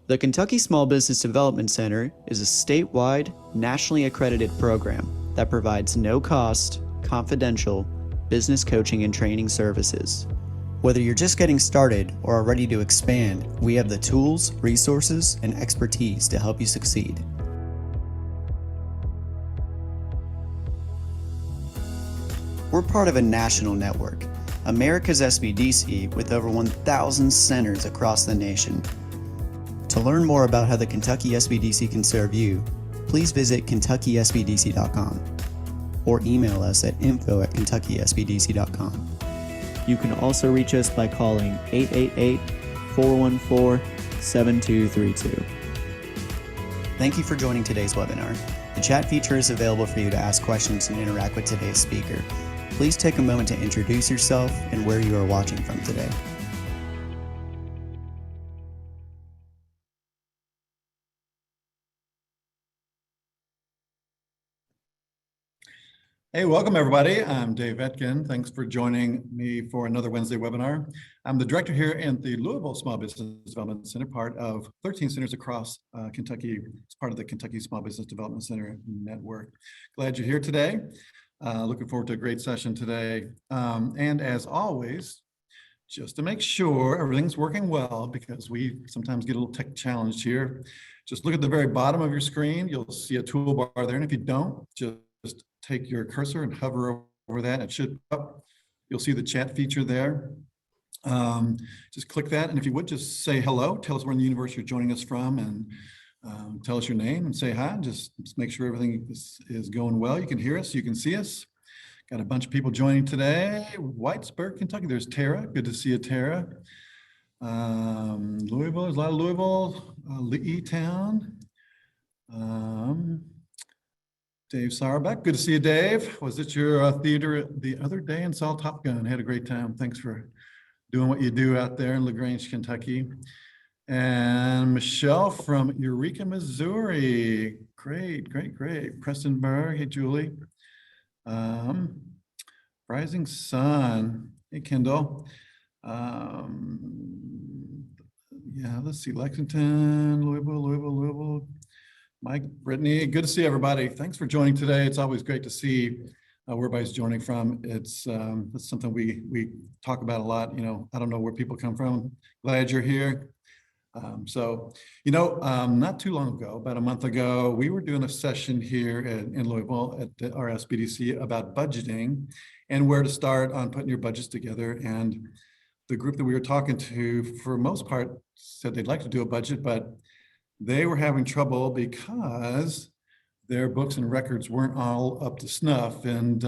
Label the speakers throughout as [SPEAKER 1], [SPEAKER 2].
[SPEAKER 1] The Kentucky Small Business Development Center is a statewide, nationally accredited program that provides no-cost, confidential business coaching and training services. Whether you're just getting started or are ready to expand, we have the tools, resources, and expertise to help you succeed. We're part of a national network, America's SBDC, with over 1,000 centers across the nation. To learn more about how the Kentucky SBDC can serve you, please visit KentuckySBDC.com or email us at info@KentuckySBDC.com. You can also reach us by calling 888-414-7232. Thank you for joining today's webinar. The chat feature is available for you to ask questions and interact with today's speaker. Please take a moment to introduce yourself and where you are watching from today.
[SPEAKER 2] Hey, welcome everybody. I'm Dave Etkin. Thanks for joining me for another Wednesday webinar. I'm the director here in the Louisville Small Business Development Center, part of 13 centers across Kentucky. It's part of the Kentucky Small Business Development Center network. Glad you're here today. Looking forward to a great session today. And as always, just to make sure everything's working well, because we sometimes get a little tech challenged here, just look at the very bottom of your screen. You'll see a toolbar there. And if you don't, just take your cursor and hover over that. It should up. You'll see the chat feature there. Just click that. And if you would just say hello, tell us where in the universe you're joining us from, and tell us your name and say hi. Just make sure everything is going well. You can hear us, you can see us. Got a bunch of people joining today. Whitesburg, Kentucky. There's Tara. Good to see you, Tara. Louisville, there's a lot of Louisville. Lee-Town. Dave Sauerbeck, good to see you, Dave. Was it your theater the other day and saw Top Gun? Had a great time. Thanks for doing what you do out there in LaGrange, Kentucky. And Michelle from Eureka, Missouri. Great, great, great. Prestonburg, hey, Julie. Rising Sun, hey, Kendall. Yeah, let's see, Lexington, Louisville. Mike, Brittany, good to see everybody. Thanks for joining today. It's always great to see where everybody's joining from. It's something we talk about a lot. You know, I don't know where people come from. Glad you're here. Not too long ago, about a month ago, we were doing a session here in Louisville at our SBDC about budgeting and where to start on putting your budgets together. And the group that we were talking to, for most part, said they'd like to do a budget, but they were having trouble because their books and records weren't all up to snuff. And,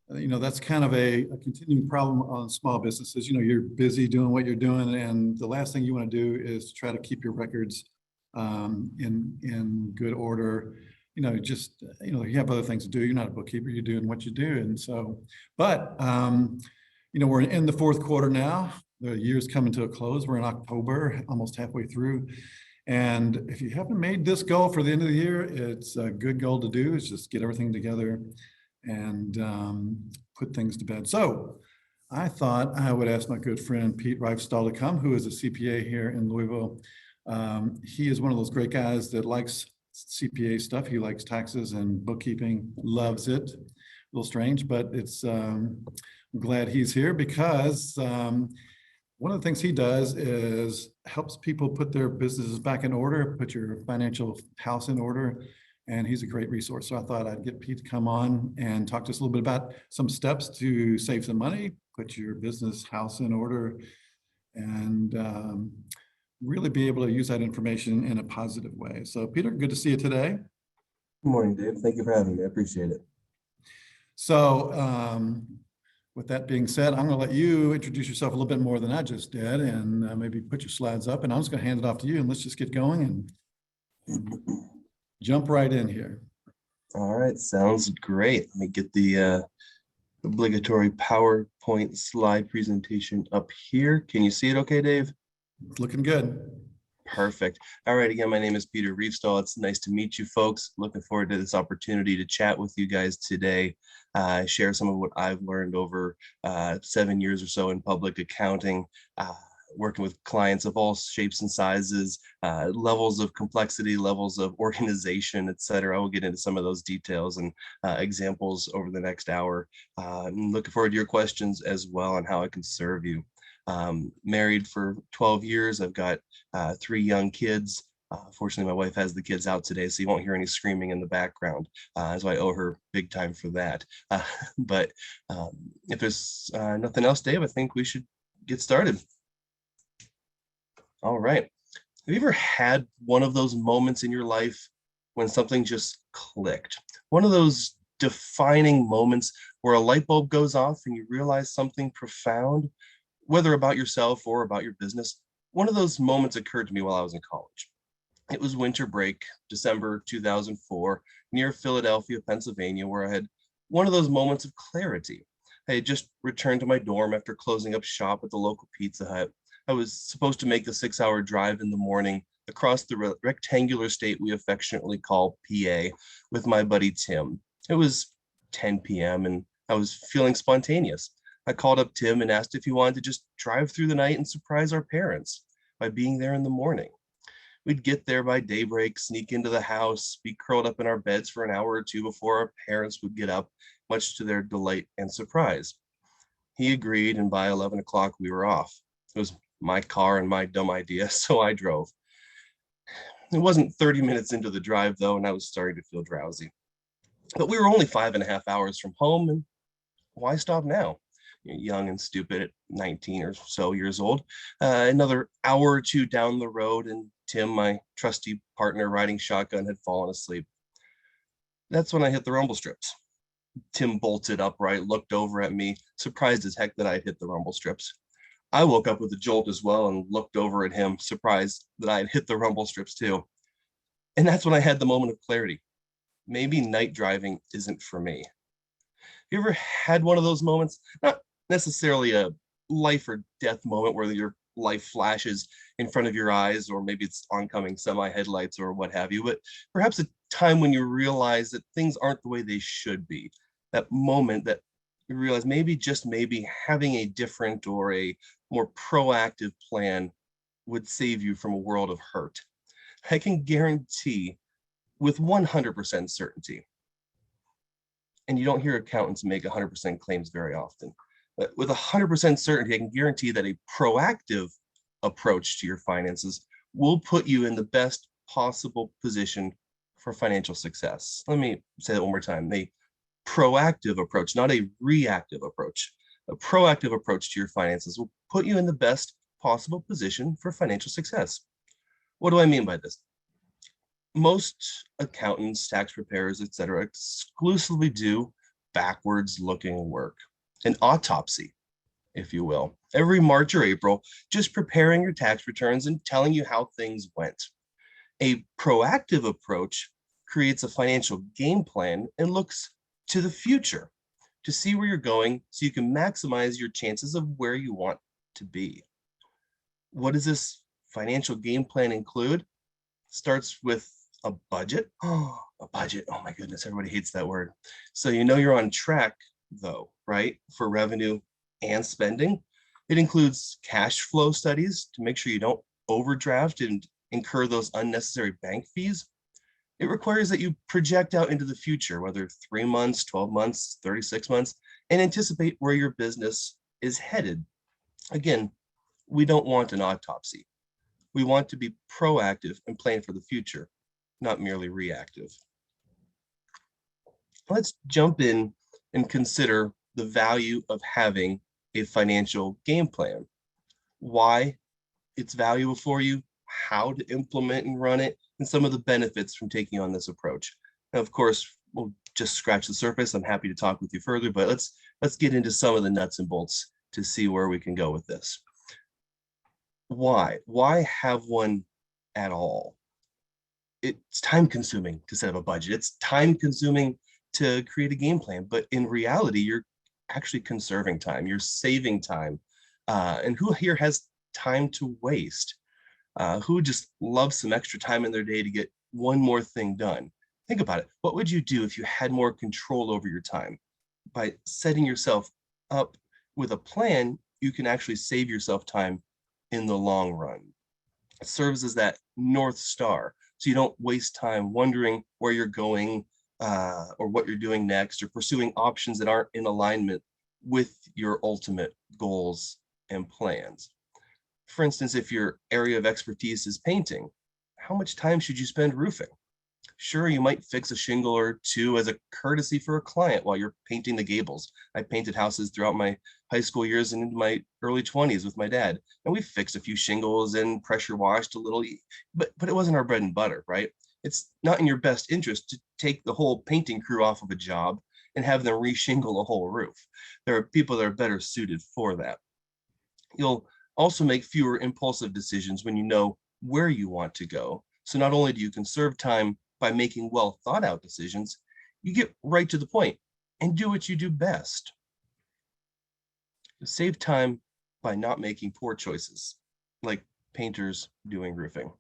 [SPEAKER 2] that's kind of a continuing problem on small businesses. You know, you're busy doing what you're doing, and the last thing you want to do is try to keep your records in good order. You have other things to do. You're not a bookkeeper, you're doing what you do. And so, but, we're in the fourth quarter now. The year's coming to a close. We're in October, almost halfway through. And if you haven't made this goal for the end of the year, it's a good goal to do, is just get everything together and put things to bed. So I thought I would ask my good friend, Pete Riefstahl, to come, who is a CPA here in Louisville. He is one of those great guys that likes CPA stuff. He likes taxes and bookkeeping, loves it. A little strange, but I'm glad he's here because one of the things he does is helps people put their businesses back in order, put your financial house in order, and he's a great resource. So I thought I'd get Pete to come on and talk to us a little bit about some steps to save some money, put your business house in order, and really be able to use that information in a positive way. So Peter, good to see you today.
[SPEAKER 3] Good morning, Dave. Thank you for having me. I appreciate it.
[SPEAKER 2] So with that being said, I'm going to let you introduce yourself a little bit more than I just did, and maybe put your slides up, and I'm just going to hand it off to you, and let's just get going and jump right in here.
[SPEAKER 3] All right, sounds great. Let me get the obligatory PowerPoint slide presentation up here. Can you see it okay, Dave?
[SPEAKER 2] It's looking good.
[SPEAKER 3] Perfect. All right, again, my name is Peter Riefstahl. It's nice to meet you folks. Looking forward to this opportunity to chat with you guys today. Share some of what I've learned over 7 years or so in public accounting. working with clients of all shapes and sizes, levels of complexity, levels of organization, et cetera. I will get into some of those details and examples over the next hour. I'm looking forward to your questions as well on how I can serve you. Married for 12 years. I've got 3 young kids. Fortunately, my wife has the kids out today, so you won't hear any screaming in the background. So I owe her big time for that. But if there's nothing else, Dave, I think we should get started. All right. Have you ever had one of those moments in your life when something just clicked? One of those defining moments where a light bulb goes off and you realize something profound, whether about yourself or about your business. One of those moments occurred to me while I was in college. It was winter break, December 2004, near Philadelphia, Pennsylvania, where I had one of those moments of clarity. I had just returned to my dorm after closing up shop at the local Pizza Hut. I was supposed to make the 6-hour drive in the morning across the rectangular state we affectionately call PA with my buddy Tim. It was 10 p.m. and I was feeling spontaneous. I called up Tim and asked if he wanted to just drive through the night and surprise our parents by being there in the morning. We'd get there by daybreak, sneak into the house, be curled up in our beds for an hour or two before our parents would get up, much to their delight and surprise. He agreed, and by 11 o'clock, we were off. It was my car and my dumb idea, so I drove. It wasn't 30 minutes into the drive, though, and I was starting to feel drowsy. But we were only 5.5 hours from home, and why stop now? Young and stupid at 19 or so years old. Another hour or two down the road, and Tim, my trusty partner riding shotgun, had fallen asleep. That's when I hit the rumble strips. Tim bolted upright, looked over at me, surprised as heck that I'd hit the rumble strips. I woke up with a jolt as well and looked over at him, surprised that I had hit the rumble strips too. And that's when I had the moment of clarity. Maybe night driving isn't for me. You ever had one of those moments? Not necessarily a life or death moment where your life flashes in front of your eyes, or maybe it's oncoming semi headlights or what have you, but perhaps a time when you realize that things aren't the way they should be. That moment that you realize maybe, just maybe, having a different or a more proactive plan would save you from a world of hurt. I can guarantee with 100% certainty, and you don't hear accountants make 100% claims very often, but with 100% certainty, I can guarantee that a proactive approach to your finances will put you in the best possible position for financial success. Let me say that one more time. A proactive approach, not a reactive approach. A proactive approach to your finances will put you in the best possible position for financial success. What do I mean by this? Most accountants, tax preparers, etc., exclusively do backwards looking work, an autopsy, if you will, every March or April, just preparing your tax returns and telling you how things went. A proactive approach creates a financial game plan and looks to the future to see where you're going so you can maximize your chances of where you want to be. What does this financial game plan include? Starts with a budget. Oh, a budget. Oh my goodness, everybody hates that word. So you know you're on track though, right? For revenue and spending. It includes cash flow studies to make sure you don't overdraft and incur those unnecessary bank fees. It requires that you project out into the future, whether 3 months, 12 months, 36 months, and anticipate where your business is headed. Again, we don't want an autopsy. We want to be proactive and plan for the future, not merely reactive. Let's jump in and consider the value of having a financial game plan. Why it's valuable for you, how to implement and run it, and some of the benefits from taking on this approach. Now, of course, we'll just scratch the surface. I'm happy to talk with you further, but let's get into some of the nuts and bolts to see where we can go with this. Why? Why have one at all? It's time consuming to set up a budget. It's time consuming to create a game plan, but in reality, you're actually conserving time. You're saving time. And who here has time to waste? Who just loves some extra time in their day to get one more thing done? Think about it. What would you do if you had more control over your time? By setting yourself up with a plan, you can actually save yourself time in the long run. It serves as that North Star, so you don't waste time wondering where you're going or what you're doing next, or pursuing options that aren't in alignment with your ultimate goals and plans. For instance, if your area of expertise is painting, how much time should you spend roofing? Sure, you might fix a shingle or two as a courtesy for a client while you're painting the gables. I painted houses throughout my high school years and into my early 20s with my dad. And we fixed a few shingles and pressure washed a little, but it wasn't our bread and butter, right? It's not in your best interest to take the whole painting crew off of a job and have them reshingle a whole roof. There are people that are better suited for that. You'll also make fewer impulsive decisions when you know where you want to go. So not only do you conserve time by making well thought out decisions, you get right to the point and do what you do best. You save time by not making poor choices, like painters doing roofing.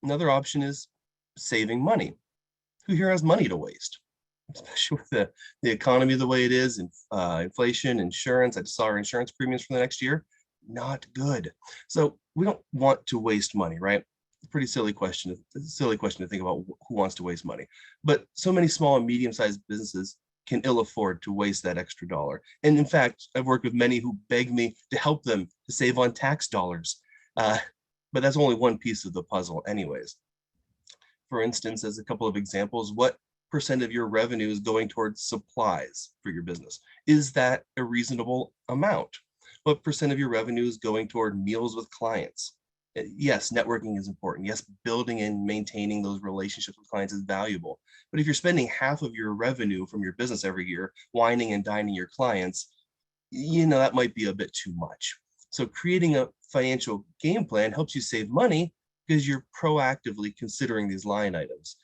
[SPEAKER 3] Another option is saving money. Who here has money to waste? Especially with the economy the way it is, and inflation, insurance. I just saw our insurance premiums for the next year. Not good. So we don't want to waste money, right? Pretty silly question to think about, who wants to waste money. But so many small and medium-sized businesses can ill afford to waste that extra dollar. And in fact, I've worked with many who beg me to help them to save on tax dollars. But that's only one piece of the puzzle anyways. For instance, as a couple of examples, what percent of your revenue is going towards supplies for your business? Is that a reasonable amount? What percent of your revenue is going toward meals with clients? Yes, networking is important. Yes, building and maintaining those relationships with clients is valuable. But if you're spending half of your revenue from your business every year wining and dining your clients, that might be a bit too much. So creating a financial game plan helps you save money because you're proactively considering these line items,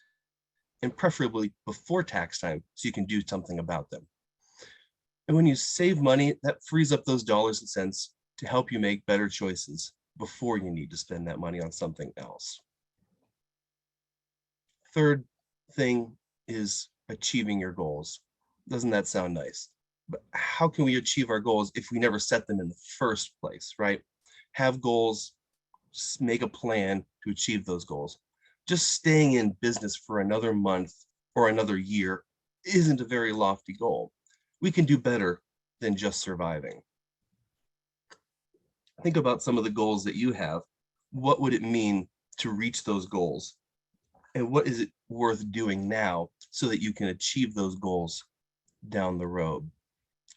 [SPEAKER 3] and preferably before tax time so you can do something about them. And when you save money, that frees up those dollars and cents to help you make better choices before you need to spend that money on something else. Third thing is achieving your goals. Doesn't that sound nice? But how can we achieve our goals if we never set them in the first place, right? Have goals, make a plan to achieve those goals. Just staying in business for another month or another year isn't a very lofty goal. We can do better than just surviving. Think about some of the goals that you have. What would it mean to reach those goals? And what is it worth doing now so that you can achieve those goals down the road?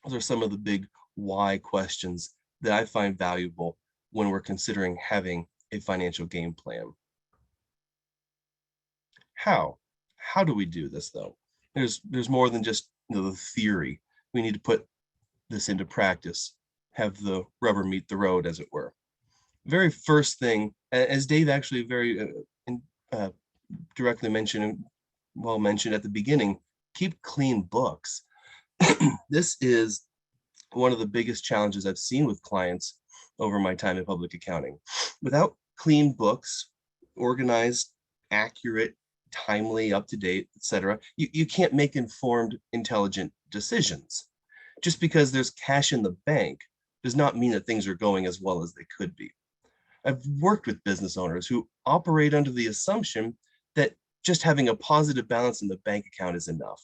[SPEAKER 3] Those are some of the big why questions that I find valuable when we're considering having a financial game plan. How do we do this though? There's more than just the theory. We need to put this into practice, have the rubber meet the road, as it were. Very first thing, as Dave actually very directly mentioned at the beginning, keep clean books. This is one of the biggest challenges I've seen with clients over my time in public accounting. Without clean books, organized, accurate, timely, up to date, etc., you can't make informed, intelligent decisions. Just because there's cash in the bank does not mean that things are going as well as they could be. I've worked with business owners who operate under the assumption that just having a positive balance in the bank account is enough.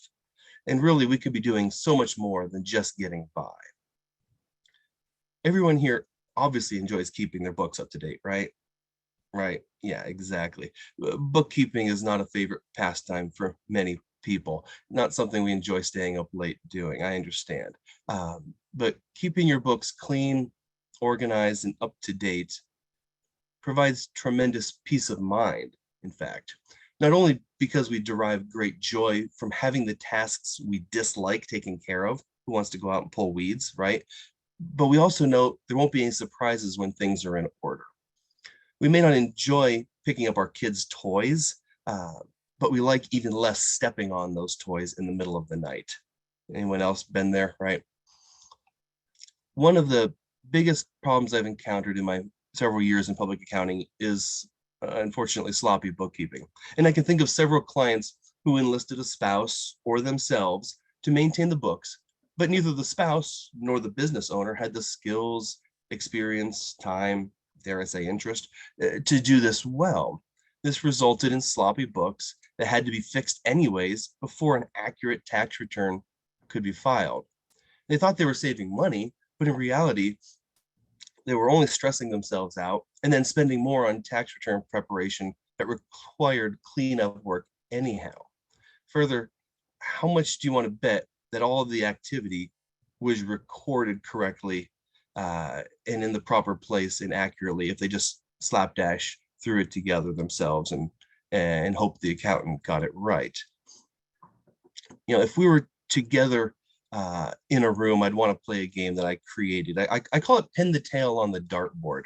[SPEAKER 3] And really, we could be doing so much more than just getting by. Everyone here obviously enjoys keeping their books up to date, right? Right. Yeah, exactly. Bookkeeping is not a favorite pastime for many people, not something we enjoy staying up late doing. I understand. But keeping your books clean, organized, and up to date provides tremendous peace of mind, in fact. Not only because we derive great joy from having the tasks we dislike taken care of, who wants to go out and pull weeds, right? But we also know there won't be any surprises when things are in order. We may not enjoy picking up our kids' toys, but we like even less stepping on those toys in the middle of the night. Anyone else been there, right? One of the biggest problems I've encountered in my several years in public accounting is unfortunately sloppy bookkeeping. And I can think of several clients who enlisted a spouse or themselves to maintain the books, but neither the spouse nor the business owner had the skills, experience, time, dare I say interest, to do this well. This resulted in sloppy books that had to be fixed anyways before an accurate tax return could be filed. They thought they were saving money, but in reality, they were only stressing themselves out and then spending more on tax return preparation that required cleanup work anyhow. Further, how much do you want to bet that all of the activity was recorded correctly and in the proper place and accurately if they just slapdash threw it together themselves and hope the accountant got it right? If we were together in a room, I'd want to play a game that I created. I call it pin the tail on the dartboard.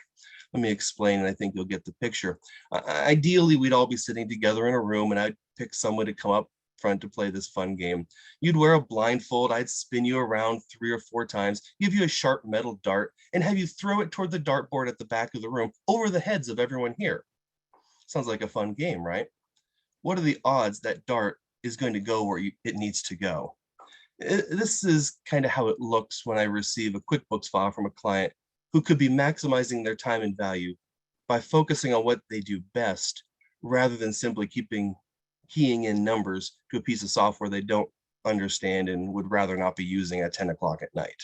[SPEAKER 3] Let me explain, and I think you'll get the picture. Ideally, we'd all be sitting together in a room, and I'd pick someone to come up front to play this fun game. You'd wear a blindfold, I'd spin you around 3 or 4 times, give you a sharp metal dart, and have you throw it toward the dartboard at the back of the room over the heads of everyone here. Sounds like a fun game, right? What are the odds that dart is going to go where it needs to go? This is kind of how it looks when I receive a QuickBooks file from a client who could be maximizing their time and value by focusing on what they do best rather than simply keying in numbers to a piece of software they don't understand and would rather not be using at 10 o'clock at night.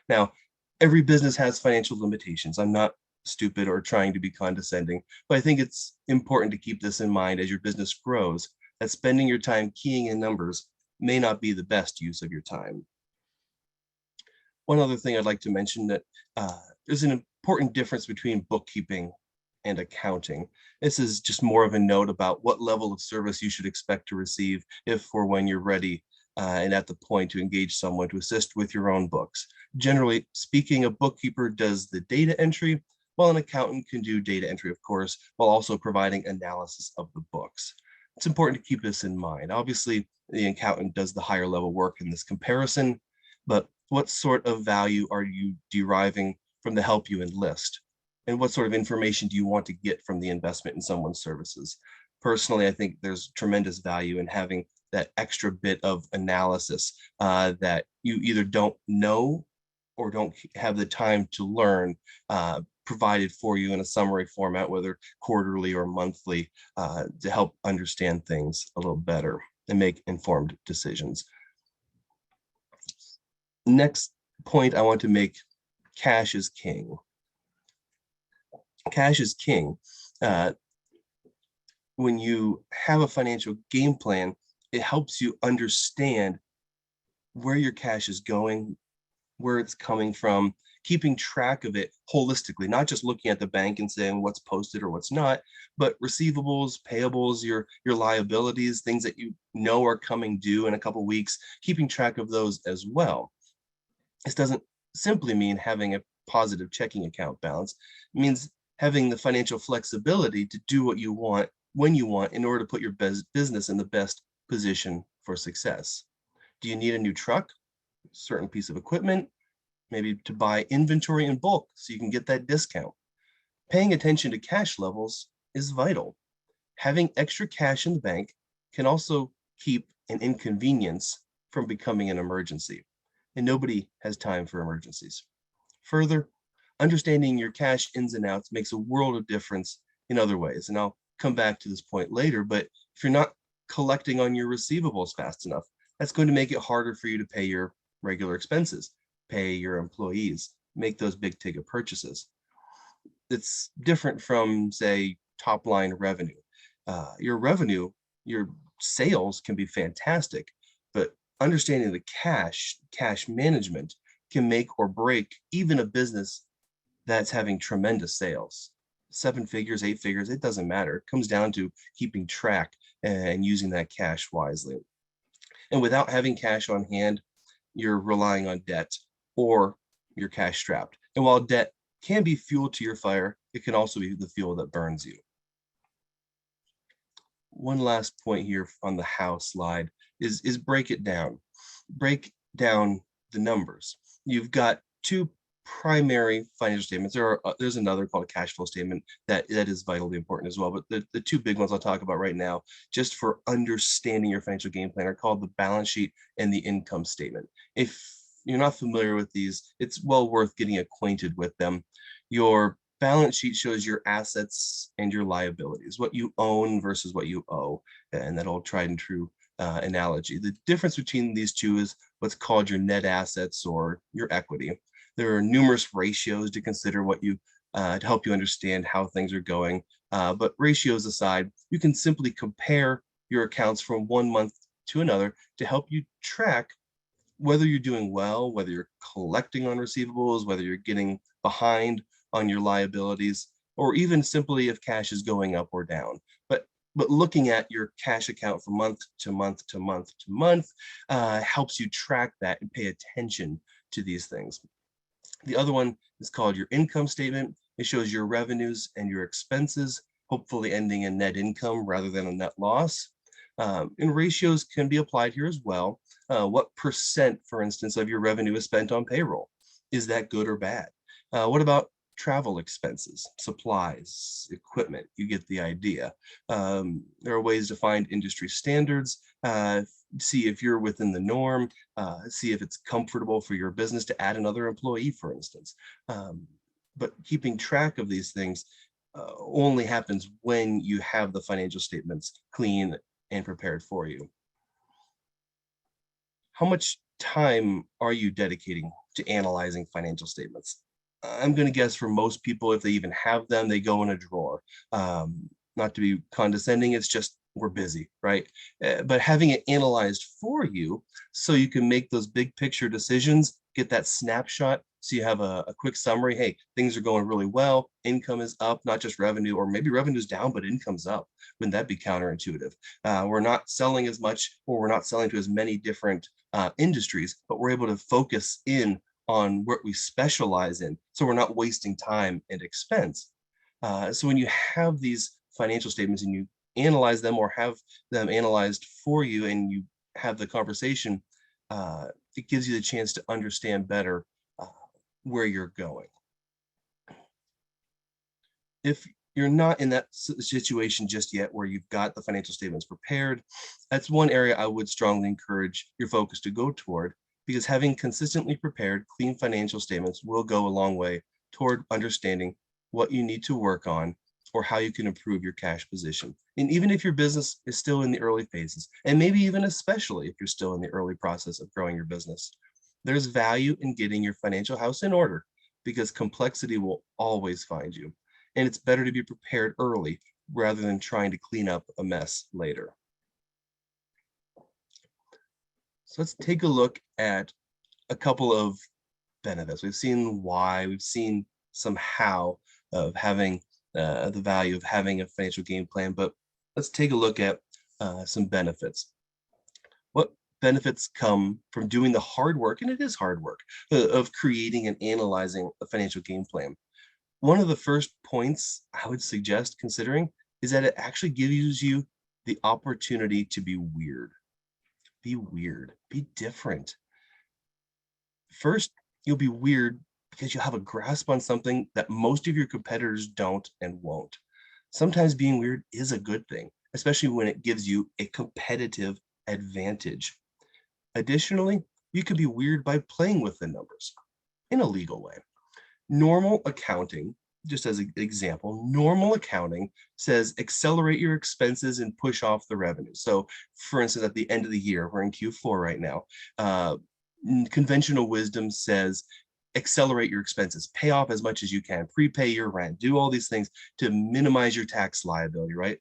[SPEAKER 3] Now, every business has financial limitations. I'm not stupid or trying to be condescending, but I think it's important to keep this in mind as your business grows, that spending your time keying in numbers may not be the best use of your time. One other thing I'd like to mention that there's an important difference between bookkeeping and accounting. This is just more of a note about what level of service you should expect to receive if or when you're ready and at the point to engage someone to assist with your own books. Generally speaking, a bookkeeper does the data entry, while an accountant can do data entry, of course, while also providing analysis of the books. It's important to keep this in mind. Obviously, the accountant does the higher level work in this comparison, but what sort of value are you deriving from the help you enlist? And what sort of information do you want to get from the investment in someone's services? Personally, I think there's tremendous value in having that extra bit of analysis that you either don't know or don't have the time to learn provided for you in a summary format, whether quarterly or monthly, to help understand things a little better and make informed decisions. Next point I want to make, cash is king. Cash is king. When you have a financial game plan, it helps you understand where your cash is going, where it's coming from, keeping track of it holistically, not just looking at the bank and saying what's posted or what's not, but receivables, payables, your liabilities, things that you know are coming due in a couple of weeks, keeping track of those as well. This doesn't simply mean having a positive checking account balance. It means having the financial flexibility to do what you want when you want in order to put your business in the best position for success. Do you need a new truck, certain piece of equipment, maybe to buy inventory in bulk so you can get that discount? Paying attention to cash levels is vital. Having extra cash in the bank can also keep an inconvenience from becoming an emergency, and nobody has time for emergencies. Further, understanding your cash ins and outs makes a world of difference in other ways, and I'll come back to this point later, but if you're not collecting on your receivables fast enough, that's going to make it harder for you to pay your regular expenses, pay your employees, make those big ticket purchases. It's different from, say, top line revenue. Your revenue, your sales can be fantastic, but understanding the cash management can make or break even a business that's having tremendous sales. 7 figures, 8 figures, it doesn't matter. It comes down to keeping track and using that cash wisely. And without having cash on hand, you're relying on debt or you're cash strapped. And while debt can be fuel to your fire, it can also be the fuel that burns you. One last point here on the how slide is break it down. Break down the numbers. You've got 2 primary financial statements. There's another called a cash flow statement that is vitally important as well. But the 2 big ones I'll talk about right now, just for understanding your financial game plan, are called the balance sheet and the income statement. If you're not familiar with these, it's well worth getting acquainted with them. Your balance sheet shows your assets and your liabilities, what you own versus what you owe, and that old tried and true analogy. The difference between these two is what's called your net assets or your equity. There are numerous ratios to consider what you to help you understand how things are going. But ratios aside, you can simply compare your accounts from one month to another to help you track whether you're doing well, whether you're collecting on receivables, whether you're getting behind on your liabilities, or even simply if cash is going up or down. But looking at your cash account from month to month to month to month helps you track that and pay attention to these things. The other one is called your income statement. It shows your revenues and your expenses, hopefully ending in net income rather than a net loss. And ratios can be applied here as well. What percent, for instance, of your revenue is spent on payroll? Is that good or bad? What about travel expenses, supplies, equipment? You get the idea. There are ways to find industry standards, see if you're within the norm, see if it's comfortable for your business to add another employee, for instance. But keeping track of these things only happens when you have the financial statements clean and prepared for you. How much time are you dedicating to analyzing financial statements? I'm going to guess for most people, if they even have them, they go in a drawer. Not to be condescending, it's just we're busy, right? But having it analyzed for you so you can make those big picture decisions, get that snapshot so you have a quick summary. Hey, things are going really well. Income is up, not just revenue, or maybe revenue's down, but income's up. Wouldn't that be counterintuitive? We're not selling as much, or we're not selling to as many different industries, but we're able to focus in on what we specialize in, so we're not wasting time and expense. So when you have these financial statements and you analyze them or have them analyzed for you and you have the conversation, it gives you the chance to understand better where you're going. If you're not in that situation just yet where you've got the financial statements prepared, that's one area I would strongly encourage your focus to go toward, because having consistently prepared clean financial statements will go a long way toward understanding what you need to work on or how you can improve your cash position. And even if your business is still in the early phases, and maybe even especially if you're still in the early process of growing your business, there's value in getting your financial house in order, because complexity will always find you. And it's better to be prepared early rather than trying to clean up a mess later. So let's take a look at a couple of benefits. We've seen why, we've seen some how of having the value of having a financial game plan, but let's take a look at some benefits. What benefits come from doing the hard work, and it is hard work, of creating and analyzing a financial game plan? One of the first points I would suggest considering is that it actually gives you the opportunity to be weird. Be weird, be different. First, you'll be weird because you'll have a grasp on something that most of your competitors don't and won't. Sometimes being weird is a good thing, especially when it gives you a competitive advantage. Additionally, you can be weird by playing with the numbers in a legal way. Normal accounting, just as an example, normal accounting says accelerate your expenses and push off the revenue. So for instance, at the end of the year, we're in Q4 right now, conventional wisdom says accelerate your expenses, pay off as much as you can, prepay your rent, do all these things to minimize your tax liability, right?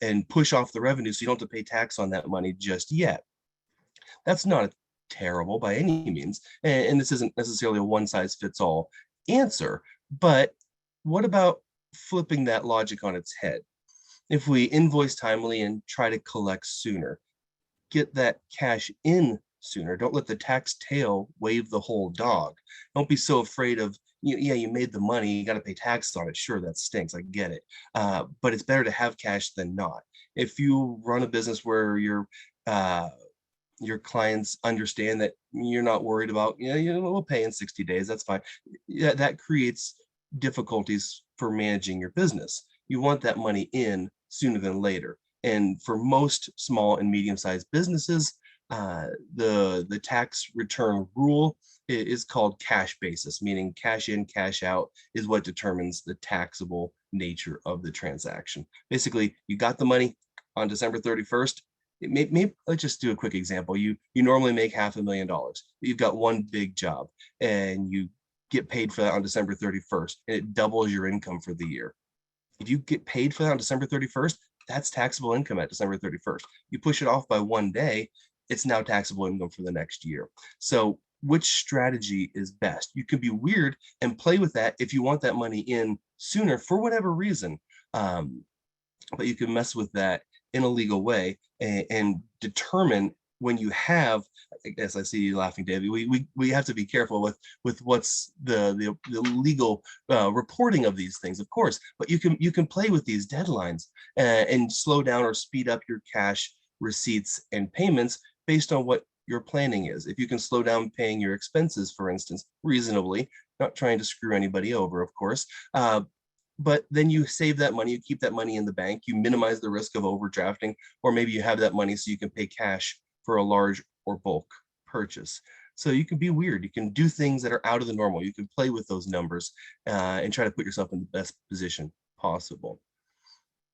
[SPEAKER 3] And push off the revenue so you don't have to pay tax on that money just yet. That's not terrible by any means, and this isn't necessarily a one-size-fits-all answer, but what about flipping that logic on its head? If we invoice timely and try to collect sooner, get that cash in sooner, don't let the tax tail wave the whole dog. Don't be so afraid of, yeah, you made the money, you got to pay taxes on it. Sure, that stinks, I get it, but it's better to have cash than not. If you run a business where your clients understand that you're not worried about, we'll pay in 60 days, that's fine. Yeah, that creates difficulties for managing your business. You want that money in sooner than later. And for most small and medium-sized businesses, The tax return rule is called cash basis, meaning cash in, cash out is what determines the taxable nature of the transaction. Basically, you got the money on December 31st. Let's just do a quick example. You normally make $500,000. You've got one big job and you get paid for that on December 31st, and it doubles your income for the year. If you get paid for that on December 31st, that's taxable income at December 31st. You push it off by one day, it's now taxable income for the next year. So which strategy is best? You can be weird and play with that if you want that money in sooner for whatever reason. But you can mess with that in a legal way and determine when you have, I guess I see you laughing, David. We have to be careful with what's the legal reporting of these things, of course. But you can play with these deadlines and slow down or speed up your cash receipts and payments based on what your planning is. If you can slow down paying your expenses, for instance, reasonably, not trying to screw anybody over, of course. But then you save that money, you keep that money in the bank, you minimize the risk of overdrafting, or maybe you have that money so you can pay cash for a large or bulk purchase. So you can be weird. You can do things that are out of the normal. You can play with those numbers and try to put yourself in the best position possible.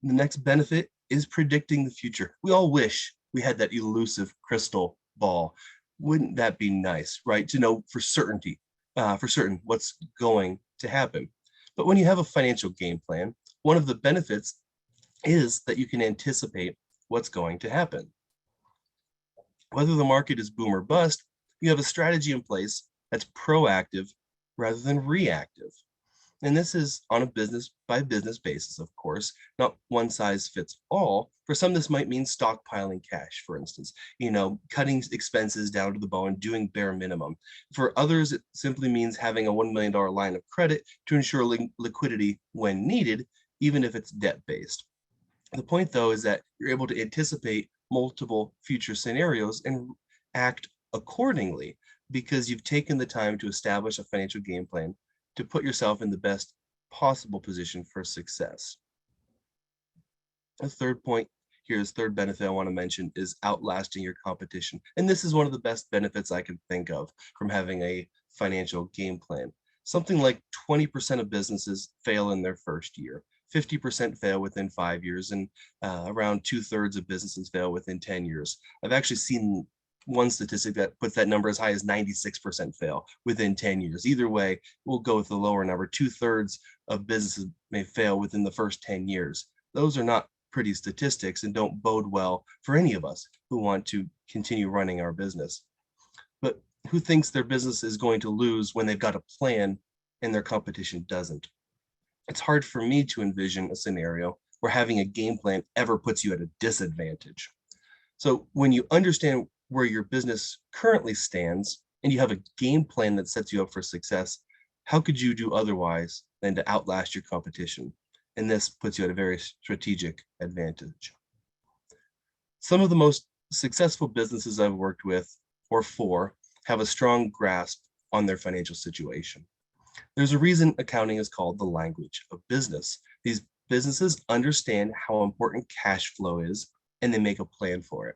[SPEAKER 3] The next benefit is predicting the future. We all wish we had that elusive crystal ball. Wouldn't that be nice, right? To know for certainty, for certain what's going to happen. But when you have a financial game plan, one of the benefits is that you can anticipate what's going to happen. Whether the market is boom or bust, you have a strategy in place that's proactive rather than reactive. And this is on a business by business basis, of course, not one size fits all. For some, this might mean stockpiling cash, for instance, cutting expenses down to the bone, doing bare minimum. For others, it simply means having a $1 million line of credit to ensure liquidity when needed, even if it's debt-based. The point, though, is that you're able to anticipate multiple future scenarios and act accordingly because you've taken the time to establish a financial game plan to put yourself in the best possible position for success. A third point here is third benefit I want to mention is outlasting your competition. And this is one of the best benefits I can think of from having a financial game plan. Something like 20% of businesses fail in their first year. 50% fail within 5 years, and around 2/3 of businesses fail within 10 years. I've actually seen one statistic that puts that number as high as 96% fail within 10 years. Either way, we'll go with the lower number. 2/3 of businesses may fail within the first 10 years. Those are not pretty statistics and don't bode well for any of us who want to continue running our business. But who thinks their business is going to lose when they've got a plan and their competition doesn't? It's hard for me to envision a scenario where having a game plan ever puts you at a disadvantage. So when you understand where your business currently stands and you have a game plan that sets you up for success, how could you do otherwise than to outlast your competition? And this puts you at a very strategic advantage. Some of the most successful businesses I've worked with or for have a strong grasp on their financial situation. There's a reason accounting is called the language of business. These businesses understand how important cash flow is, and they make a plan for it.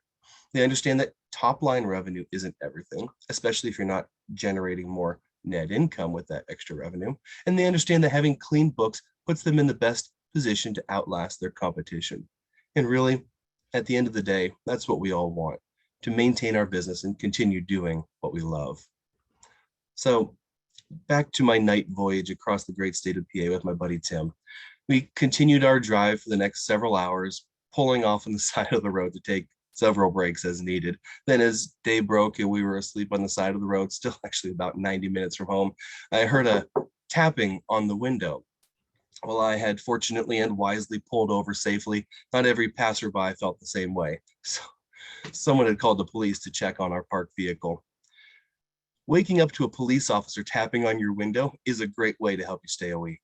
[SPEAKER 3] They understand that top line revenue isn't everything, especially if you're not generating more net income with that extra revenue. And they understand that having clean books puts them in the best position to outlast their competition. And really, at the end of the day, that's what we all want, to maintain our business and continue doing what we love. So back to my night voyage across the great state of PA with my buddy Tim. We continued our drive for the next several hours, pulling off on the side of the road to take several breaks as needed. Then as day broke and we were asleep on the side of the road, still actually about 90 minutes from home, I heard a tapping on the window. Well, I had fortunately and wisely pulled over safely. Not every passerby felt the same way. So someone had called the police to check on our parked vehicle. Waking up to a police officer tapping on your window is a great way to help you stay awake.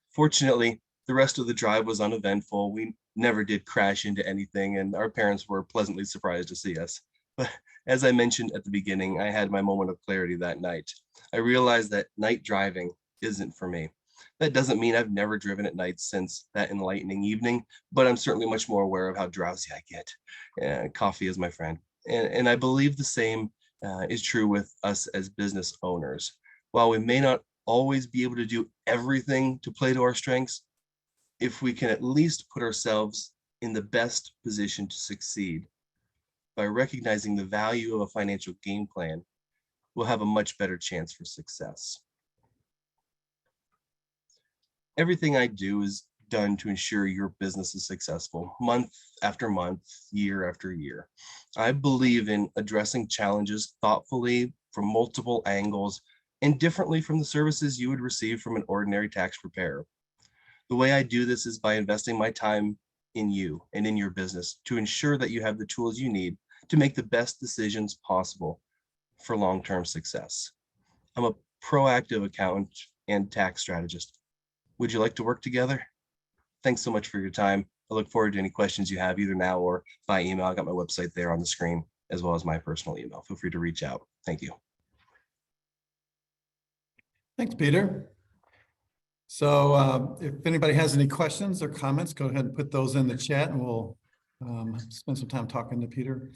[SPEAKER 3] Fortunately, the rest of the drive was uneventful. We never did crash into anything, and our parents were pleasantly surprised to see us. But as I mentioned at the beginning, I had my moment of clarity that night. I realized that night driving isn't for me. That doesn't mean I've never driven at night since that enlightening evening, but I'm certainly much more aware of how drowsy I get. And coffee is my friend. And I believe the same is true with us as business owners. While we may not always be able to do everything to play to our strengths, if we can at least put ourselves in the best position to succeed by recognizing the value of a financial game plan, we'll have a much better chance for success. Everything I do is done to ensure your business is successful month after month, year after year. I believe in addressing challenges thoughtfully from multiple angles and differently from the services you would receive from an ordinary tax preparer. The way I do this is by investing my time in you and in your business to ensure that you have the tools you need to make the best decisions possible for long-term success. I'm a proactive accountant and tax strategist. Would you like to work together? Thanks so much for your time. I look forward to any questions you have either now or by email. I got my website there on the screen, as well as my personal email. Feel free to reach out. Thank you.
[SPEAKER 2] Thanks, Peter. So if anybody has any questions or comments, go ahead and put those in the chat and we'll spend some time talking to Peter.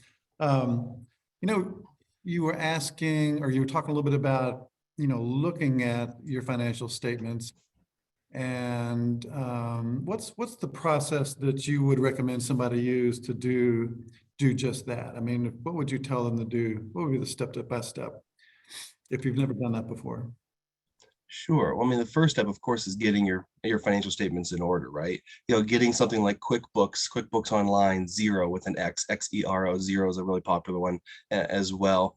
[SPEAKER 2] You were asking, or you were talking a little bit about, looking at your financial statements. And what's the process that you would recommend somebody use to do just that? I mean, what would you tell them to do? What would be the step-by-step if you've never done that before?
[SPEAKER 3] Sure. Well, I mean, the first step, of course, is getting your financial statements in order, right? Getting something like QuickBooks Online, Xero with an X, Xero. Xero is a really popular one as well.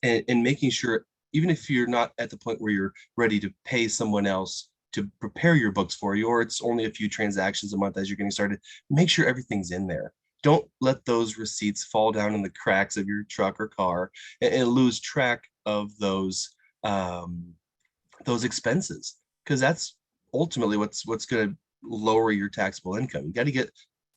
[SPEAKER 3] and making sure, even if you're not at the point where you're ready to pay someone else to prepare your books for you, or it's only a few transactions a month as you're getting started, make sure everything's in there. Don't let those receipts fall down in the cracks of your truck or car and lose track of those expenses, because that's ultimately what's going to lower your taxable income. You got to get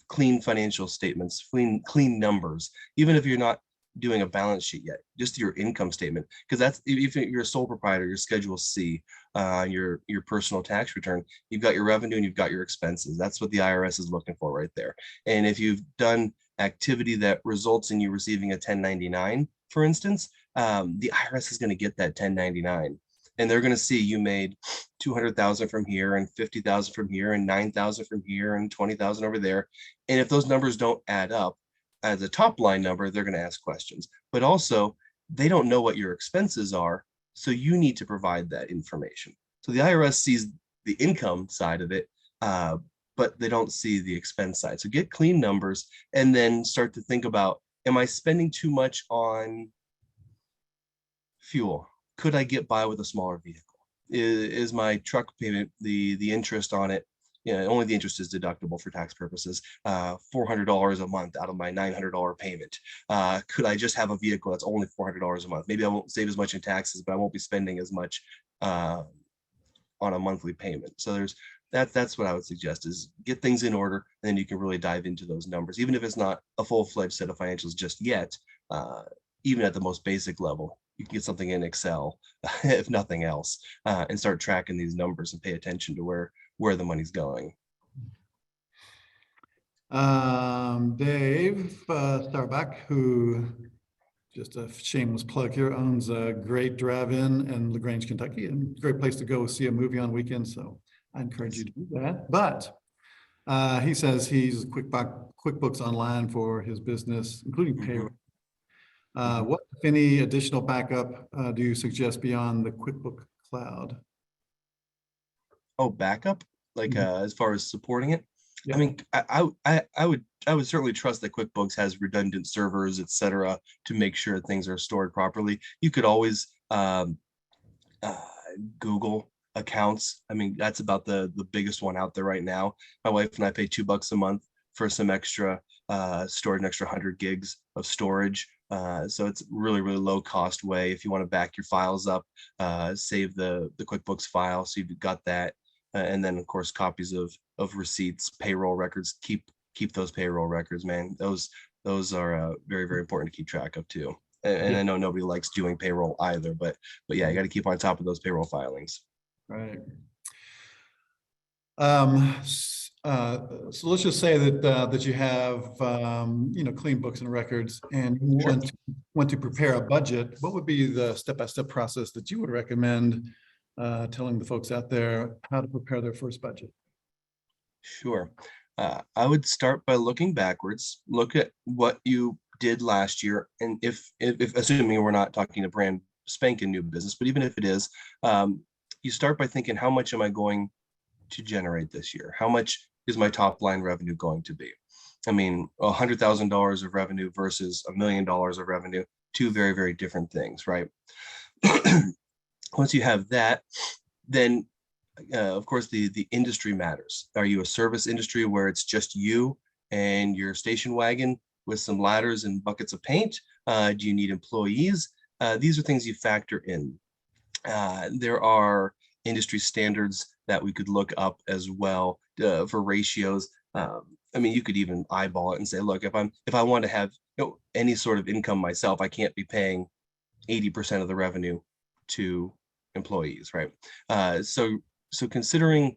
[SPEAKER 3] clean financial statements, clean numbers, even if you're not doing a balance sheet yet, just your income statement, because that's, if you're a sole proprietor, your Schedule C, your personal tax return, you've got your revenue and you've got your expenses. That's what the IRS is looking for right there. And if you've done activity that results in you receiving a 1099, for instance, the IRS is going to get that 1099. And they're going to see you made 200,000 from here and 50,000 from here and 9,000 from here and 20,000 over there. And if those numbers don't add up as a top line number, they're going to ask questions. But also, they don't know what your expenses are, so you need to provide that information. So the IRS sees the income side of it, but they don't see the expense side. So get clean numbers and then start to think about, am I spending too much on fuel? Could I get by with a smaller vehicle? Is my truck payment, the interest on it, only the interest is deductible for tax purposes, $400 a month out of my $900 payment? Could I just have a vehicle that's only $400 a month? Maybe I won't save as much in taxes, but I won't be spending as much on a monthly payment. So that's what I would suggest, is get things in order, and then you can really dive into those numbers, even if it's not a full-fledged set of financials just yet. Even at the most basic level, you can get something in Excel, if nothing else, and start tracking these numbers and pay attention to where the money's going.
[SPEAKER 2] Dave Starbuck, who, just a shameless plug here, owns a great drive-in in LaGrange, Kentucky, and great place to go see a movie on weekends. So I encourage you to do that. But he says he's QuickBooks Online for his business, including payroll. What, if any, additional backup do you suggest beyond the QuickBooks Cloud?
[SPEAKER 3] Oh, backup, like as far as supporting it?
[SPEAKER 2] Yeah.
[SPEAKER 3] I mean, I would certainly trust that QuickBooks has redundant servers, etc., to make sure things are stored properly. You could always Google accounts. I mean, that's about the biggest one out there right now. My wife and I pay $2 a month for some extra storage, an extra 100 gigs of storage. So it's really low cost way if you want to back your files up, save the QuickBooks file, so you've got that, and then of course copies of receipts, payroll records. Keep those payroll records, man. Those are very important to keep track of too. And I know nobody likes doing payroll either, but yeah, you got to keep on top of those payroll filings.
[SPEAKER 2] Right. So let's just say that you have clean books and records, and you
[SPEAKER 3] Sure.
[SPEAKER 2] want to prepare a budget. What would be the step-by-step process that you would recommend telling the folks out there how to prepare their first budget?
[SPEAKER 3] Sure. I would start by looking backwards, look at what you did last year. And if assuming we're not talking a brand spanking new business, but even if it is, you start by thinking, how much am I going to generate this year? How much is my top line revenue going to be? I mean, $100,000 of revenue versus $1 million of revenue, two very, very different things, right? Once you have that, then of course, the industry matters. Are you a service industry where it's just you and your station wagon with some ladders and buckets of paint? Do you need employees? These are things you factor in. There are industry standards that we could look up as well for ratios. I mean, you could even eyeball it and say, look, if I want to have any sort of income myself, I can't be paying 80% of the revenue to employees, right? So considering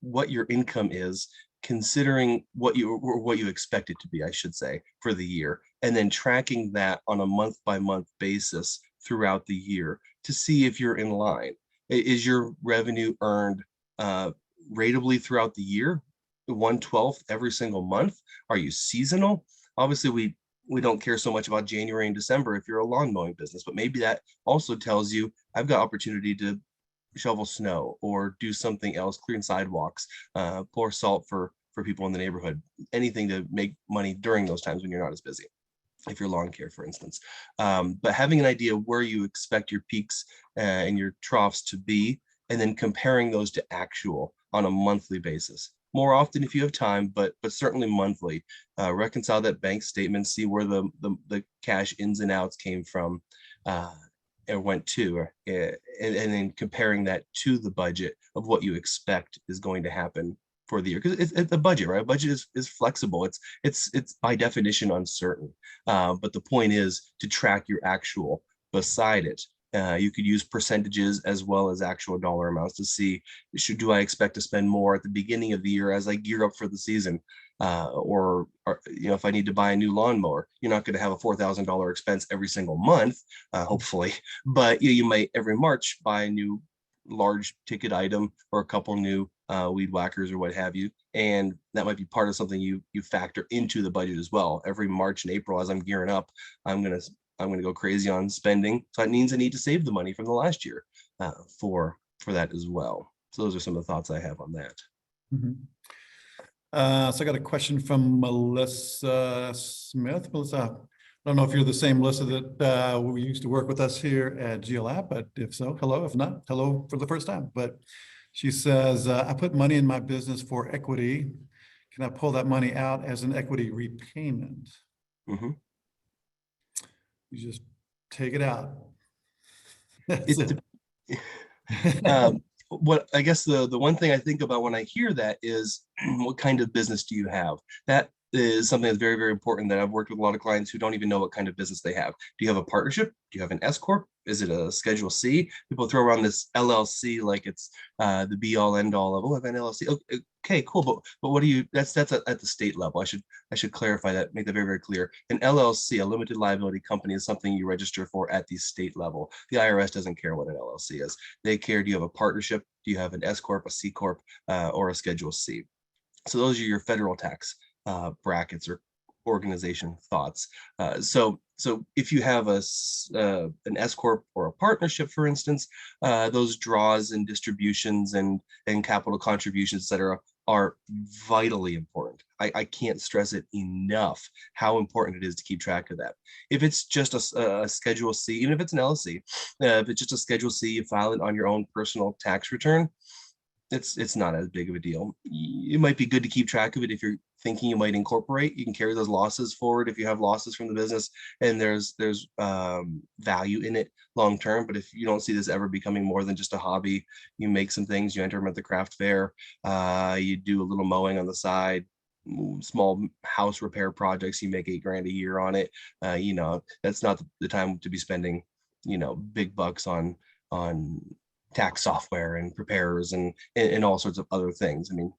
[SPEAKER 3] what your income is, considering what you expect it to be, I should say, for the year, and then tracking that on a month by month basis throughout the year to see if you're in line. Is your revenue earned ratably throughout the year, 1/12 every single month? Are you seasonal? Obviously, we don't care so much about January and December if you're a lawn mowing business, but maybe that also tells you I've got opportunity to shovel snow or do something else, clean sidewalks, pour salt for people in the neighborhood, anything to make money during those times when you're not as busy, if you're lawn care, for instance. But having an idea where you expect your peaks and your troughs to be, and then comparing those to actual on a monthly basis. More often if you have time, but certainly monthly. Reconcile that bank statement, see where the cash ins and outs came from and went to, and then comparing that to the budget of what you expect is going to happen for the year, because it's a budget, right? A budget is flexible. It's by definition uncertain. But the point is to track your actual beside it. You could use percentages as well as actual dollar amounts to see, do I expect to spend more at the beginning of the year as I gear up for the season? Or if I need to buy a new lawnmower, you're not going to have a $4,000 expense every single month, hopefully, but you might every March buy a new large ticket item or a couple new weed whackers or what have you, and that might be part of something you factor into the budget as well. Every March and April, as I'm gearing up, I'm gonna go crazy on spending, so that means I need to save the money from the last year for that as well. So those are some of the thoughts I have on that.
[SPEAKER 2] Mm-hmm. So I got a question from Melissa Smith. Melissa, I don't know if you're the same Melissa that we used to work with us here at GLAB, but if so, hello. If not, hello for the first time. But she says, I put money in my business for equity. Can I pull that money out as an equity repayment?
[SPEAKER 3] Mm-hmm.
[SPEAKER 2] You just take it out.
[SPEAKER 3] What I guess the one thing I think about when I hear that is what kind of business do you have? That is something that's very, very important, that I've worked with a lot of clients who don't even know what kind of business they have. Do you have a partnership? Do you have an S Corp? Is it a Schedule C? People throw around this LLC like it's the be all end all of, oh, I have an LLC. Okay, cool. But what do you, that's at the state level. I should clarify that, make that very, very clear. An LLC, a limited liability company, is something you register for at the state level. The IRS doesn't care what an LLC is. They care, do you have a partnership? Do you have an S Corp, a C Corp, or a Schedule C? So those are your federal tax brackets or organization thoughts. So if you have an S Corp or a partnership, for instance, those draws and distributions and capital contributions, et cetera, are vitally important. I can't stress it enough how important it is to keep track of that. If it's just a Schedule C, even if it's an LLC, if it's just a Schedule C, you file it on your own personal tax return, it's not as big of a deal. It might be good to keep track of it if you're thinking you might incorporate. You can carry those losses forward if you have losses from the business and there's value in it long term. But if you don't see this ever becoming more than just a hobby, you make some things, you enter them at the craft fair, you do a little mowing on the side, small house repair projects, you make $8,000 a year on it. That's not the time to be spending big bucks on tax software and preparers and all sorts of other things. I mean,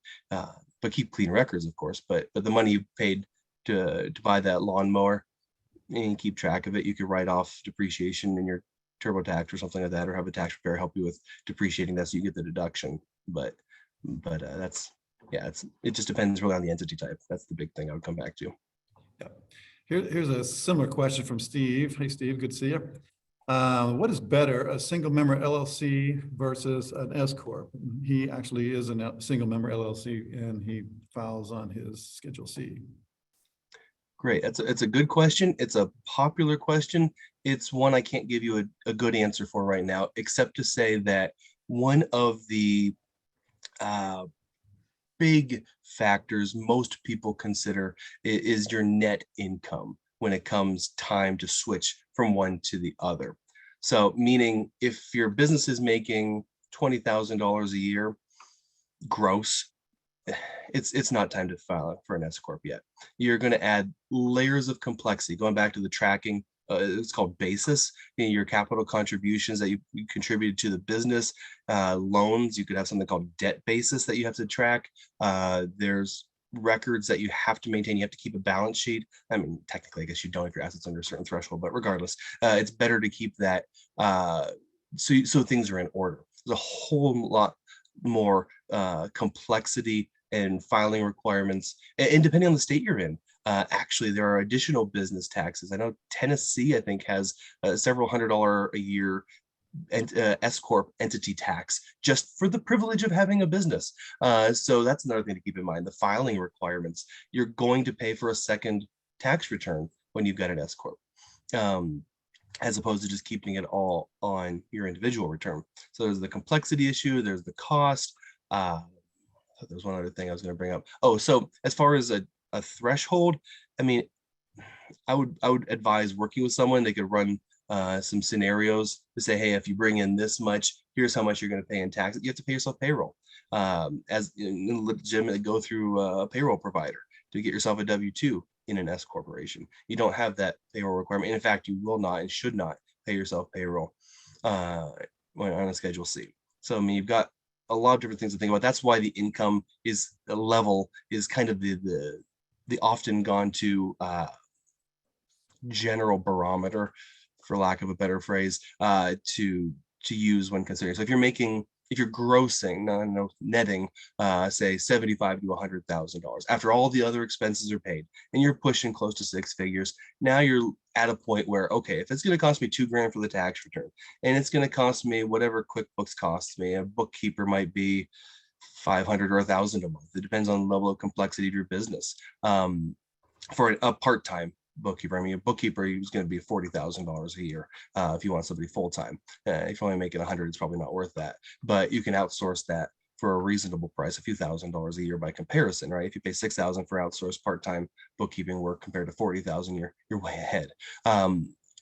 [SPEAKER 3] but keep clean records, of course. But the money you paid to buy that lawnmower, and keep track of it. You could write off depreciation in your TurboTax or something like that, or have a tax preparer help you with depreciating that so you get the deduction. But that's, yeah, it just depends really on the entity type. That's the big thing I would come back to.
[SPEAKER 2] Yeah. Here's a similar question from Steve. Hey, Steve, good to see you. What is better, a single member LLC versus an S Corp? He actually is a single member LLC and he files on his Schedule C.
[SPEAKER 3] Great. It's a good question. It's a popular question. It's one I can't give you a good answer for right now, except to say that one of the big factors most people consider is your net income when it comes time to switch from one to the other. So meaning if your business is making $20,000 a year gross, it's not time to file for an S Corp yet. You're going to add layers of complexity. Going back to the tracking, it's called basis. Your capital contributions that you contributed to the business, loans. You could have something called debt basis that you have to track. There's records that you have to maintain. You have to keep a balance sheet. I mean, technically, I guess you don't if your assets under a certain threshold, but regardless, it's better to keep that so things are in order. There's a whole lot more complexity and filing requirements, and depending on the state you're in. Actually, there are additional business taxes. I know Tennessee, I think, has several $100 a year S Corp entity tax just for the privilege of having a business. So that's another thing to keep in mind. The filing requirements. You're going to pay for a second tax return when you've got an S Corp. As opposed to just keeping it all on your individual return. So there's the complexity issue, there's the cost. There's one other thing I was going to bring up. Oh, so as far as a threshold, I mean, I would advise working with someone. They could run some scenarios to say, hey, if you bring in this much, here's how much you're going to pay in taxes. You have to pay yourself payroll, as legitimately go through a payroll provider to get yourself a W-2 in an S corporation. You don't have that payroll requirement. In fact, you will not and should not pay yourself payroll on a Schedule C. So I mean, you've got a lot of different things to think about. That's why the income is level is kind of the often gone to general barometer, for lack of a better phrase, to use when considering. So if you're grossing, no netting, say $75,000 to $100,000 after all the other expenses are paid, and you're pushing close to six figures, now you're at a point where, okay, if it's going to cost me $2,000 for the tax return, and it's going to cost me whatever QuickBooks costs me, a bookkeeper might be $500 or $1,000 a month. It depends on the level of complexity of your business. For a part-time bookkeeper, I mean, a bookkeeper is going to be $40,000 a year if you want somebody full-time. If you're only making 100, it's probably not worth that. But you can outsource that for a reasonable price, a few $1,000s a year by comparison, right? If you pay $6,000 for outsourced part-time bookkeeping work compared to $40,000, you're way ahead.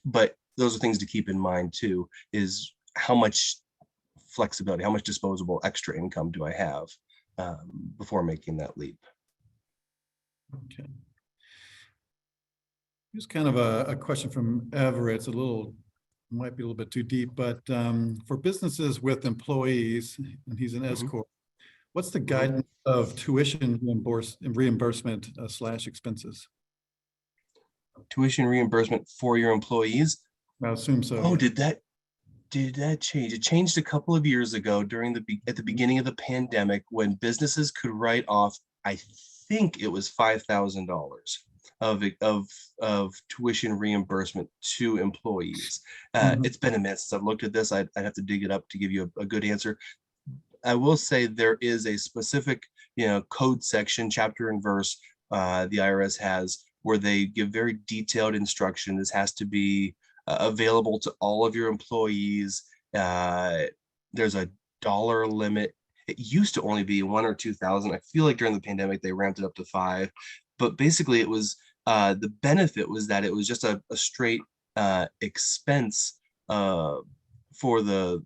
[SPEAKER 3] But those are things to keep in mind too, is how much flexibility, how much disposable extra income do I have before making that leap?
[SPEAKER 2] Okay. Here's kind of a question from Everett. It's might be a little bit too deep, but for businesses with employees, and he's an S Corp, what's the guidance of tuition reimbursement / expenses?
[SPEAKER 3] Tuition reimbursement for your employees?
[SPEAKER 2] I assume so.
[SPEAKER 3] Oh,
[SPEAKER 2] yeah.
[SPEAKER 3] Did that change? It changed a couple of years ago at the beginning of the pandemic, when businesses could write off, I think it was $5,000 of tuition reimbursement to employees. It's been a minute since I've looked at this. I'd have to dig it up to give you a good answer. I will say there is a specific, code section, chapter and verse the IRS has, where they give very detailed instruction. This has to be available to all of your employees. There's a dollar limit. It used to only be 1,000 or 2,000. I feel like during the pandemic they ramped it up to 5. But basically, it was the benefit was that it was just a straight expense for the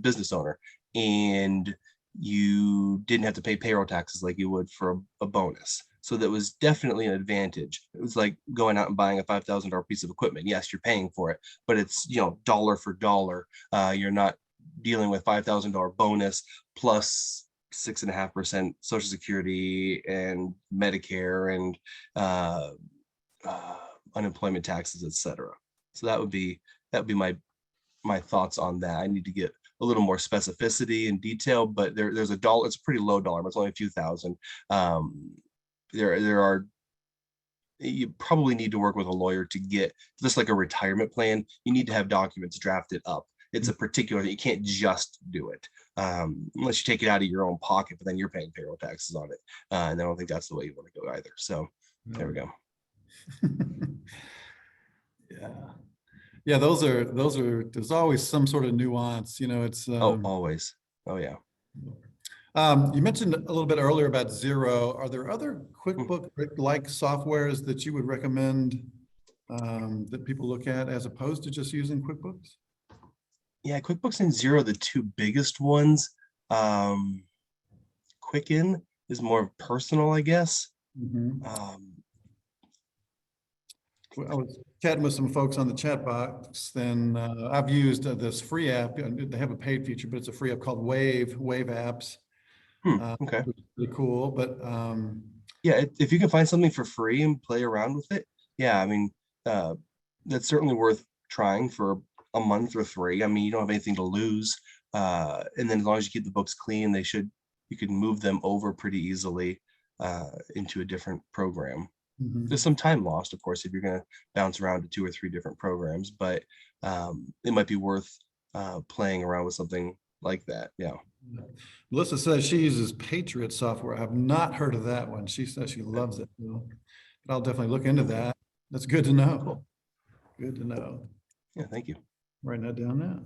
[SPEAKER 3] business owner, and you didn't have to pay payroll taxes like you would for a bonus. So that was definitely an advantage. It was like going out and buying a $5,000 piece of equipment. Yes, you're paying for it, but it's dollar for dollar. You're not dealing with $5,000 bonus plus 6.5% Social Security and Medicare and unemployment taxes, etc. So that would be my thoughts on that. I need to get a little more specificity and detail, but there's a dollar. It's a pretty low dollar. It's only a few thousand. There are. You probably need to work with a lawyer to get just like a retirement plan. You need to have documents drafted up. It's a particular, you can't just do it unless you take it out of your own pocket, but then you're paying payroll taxes on it. And I don't think that's the way you want to go either. So there we go.
[SPEAKER 2] Yeah. Yeah, there's always some sort of nuance, it's.
[SPEAKER 3] Always. Oh yeah.
[SPEAKER 2] You mentioned a little bit earlier about Xero. Are there other QuickBooks-like softwares that you would recommend that people look at as opposed to just using QuickBooks?
[SPEAKER 3] Yeah, QuickBooks and Xero are the two biggest ones. Quicken is more personal, I guess.
[SPEAKER 2] I was chatting with some folks on the chat box, then I've used this free app. They have a paid feature, but it's a free app called Wave Apps.
[SPEAKER 3] Okay.
[SPEAKER 2] Pretty cool, but
[SPEAKER 3] yeah, if you can find something for free and play around with it, yeah, I mean, that's certainly worth trying for a month or 3. I mean, you don't have anything to lose, and then as long as you keep the books clean, you can move them over pretty easily into a different program. There's some time lost, of course, if you're going to bounce around to 2 or 3 different programs, but it might be worth playing around with something like that. Yeah.
[SPEAKER 2] Melissa says she uses Patriot software. I've not heard of that one. She says she loves it. But I'll definitely look into that. That's good to know.
[SPEAKER 3] Cool.
[SPEAKER 2] Good to know.
[SPEAKER 3] Yeah, thank you.
[SPEAKER 2] Writing that down now.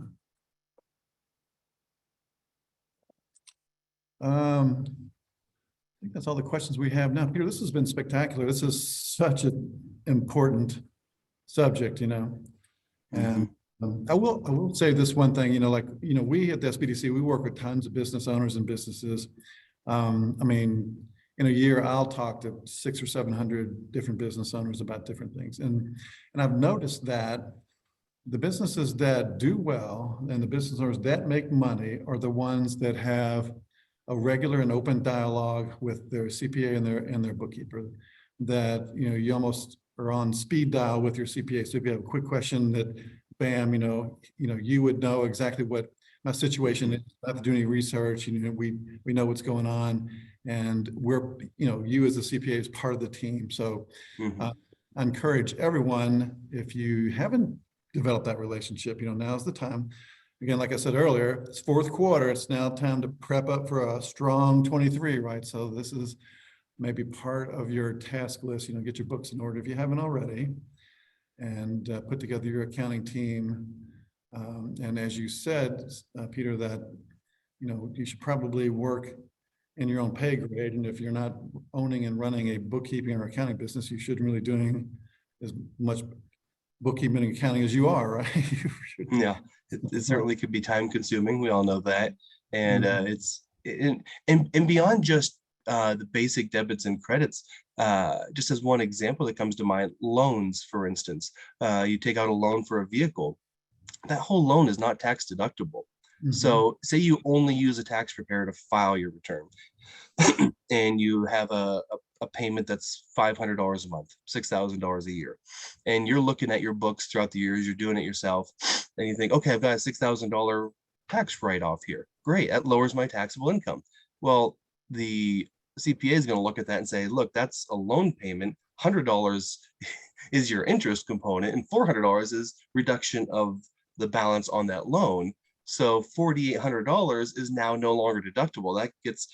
[SPEAKER 2] I think that's all the questions we have now. Peter, this has been spectacular. This is such an important subject, and I will say this one thing, we at the SBDC, we work with tons of business owners and businesses. I mean, in a year, I'll talk to 600 or 700 different business owners about different things. And I've noticed that the businesses that do well and the business owners that make money are the ones that have a regular and open dialogue with their CPA and their bookkeeper, that, you almost are on speed dial with your CPA. So if you have a quick question that, bam, you would know exactly what my situation is. I have to do any research. We know what's going on, and we're, you as a CPA is part of the team. So I encourage everyone, if you haven't developed that relationship, now's the time. Again, like I said earlier, it's fourth quarter. It's now time to prep up for a strong 23, right? So this is maybe part of your task list. Get your books in order if you haven't already, and put together your accounting team. And as you said, Peter, that you should probably work in your own pay grade. And if you're not owning and running a bookkeeping or accounting business, you shouldn't really doing as much bookkeeping and accounting as you are, right?
[SPEAKER 3] Yeah, it certainly could be time consuming. We all know that, and it's and beyond just the basic debits and credits. Just as one example that comes to mind, loans, for instance. You take out a loan for a vehicle. That whole loan is not tax deductible. So say you only use a tax preparer to file your return and you have a payment that's $500 a month, $6,000 a year. And you're looking at your books throughout the years, you're doing it yourself, and you think, okay, I've got a $6,000 tax write-off here. Great, that lowers my taxable income. Well, the CPA is going to look at that and say, look, that's a loan payment. $100 is your interest component, and $400 is reduction of the balance on that loan. So $4,800 is now no longer deductible. That gets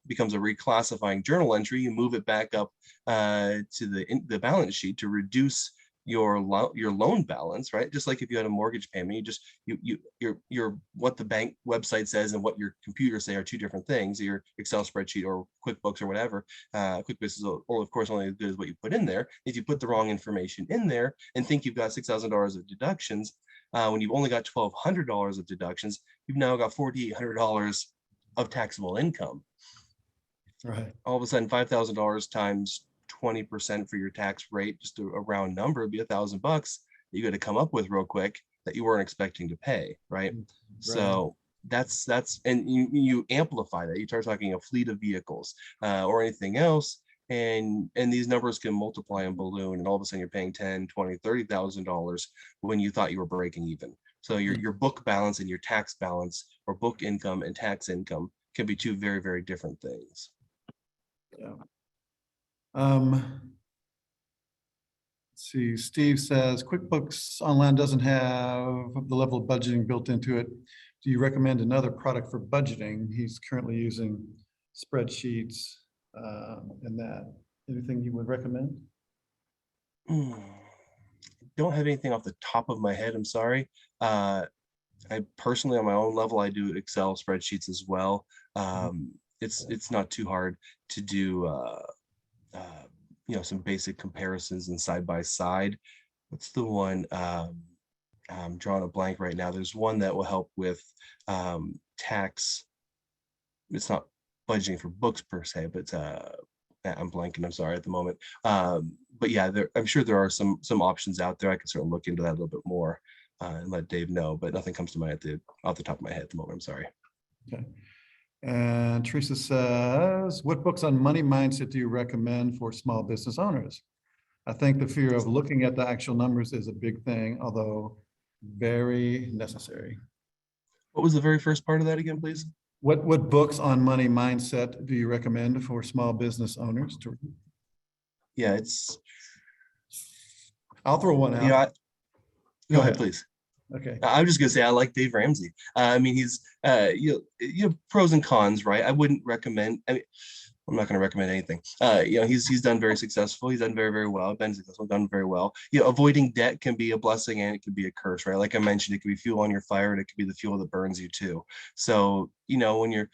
[SPEAKER 3] becomes a reclassifying journal entry. You move it back up to the balance sheet to reduce your loan balance, right? Just like if you had a mortgage payment, you're what the bank website says and what your computer say are 2 different things. Your Excel spreadsheet or QuickBooks or whatever. QuickBooks is, of course, only as good as what you put in there. If you put the wrong information in there and think you've got $6,000 of deductions, when you've only got $1,200 of deductions, you've now got $4,800 of taxable income.
[SPEAKER 2] Right.
[SPEAKER 3] All of a sudden, $5,000 times 20% for your tax rate, just a round number, would be $1,000 you got to come up with real quick that you weren't expecting to pay, right? So and you amplify that. You start talking a fleet of vehicles or anything else, and these numbers can multiply and balloon, and all of a sudden you're paying 10, 20, $30,000 when you thought you were breaking even. So your book balance and your tax balance, or book income and tax income, can be two very, very different things.
[SPEAKER 2] Yeah. Let's see, Steve says QuickBooks Online doesn't have the level of budgeting built into it. Do you recommend another product for budgeting? He's currently using spreadsheets and that. Anything you would recommend?
[SPEAKER 3] Don't have anything off the top of my head. I'm sorry. I personally, on my own level, I do Excel spreadsheets as well. It's not too hard to do, some basic comparisons and side by side. What's the one? I'm drawing a blank right now. There's one that will help with tax. It's not budgeting for books per se, but I'm blanking. I'm sorry at the moment. But yeah, I'm sure there are some options out there. I can certainly look into that a little bit more and let Dave know, but nothing comes to mind off the top of my head at the moment. I'm sorry.
[SPEAKER 2] Okay. And Teresa says, what books on money mindset do you recommend for small business owners? I think the fear of looking at the actual numbers is a big thing, although very necessary.
[SPEAKER 3] What was the very first part of that again, please?
[SPEAKER 2] What books on money mindset do you recommend for small business owners to read?
[SPEAKER 3] Yeah,
[SPEAKER 2] I'll throw one out.
[SPEAKER 3] Yeah, go ahead, please.
[SPEAKER 2] Okay.
[SPEAKER 3] I'm just gonna say I like Dave Ramsey. I mean, he's you know, pros and cons, right? I wouldn't recommend. I mean, I'm not going to recommend anything. He's done very successful. He's done very, very well. Been successful, done very well. Avoiding debt can be a blessing and it can be a curse, right? Like I mentioned, it could be fuel on your fire, and it could be the fuel that burns you too. So when you're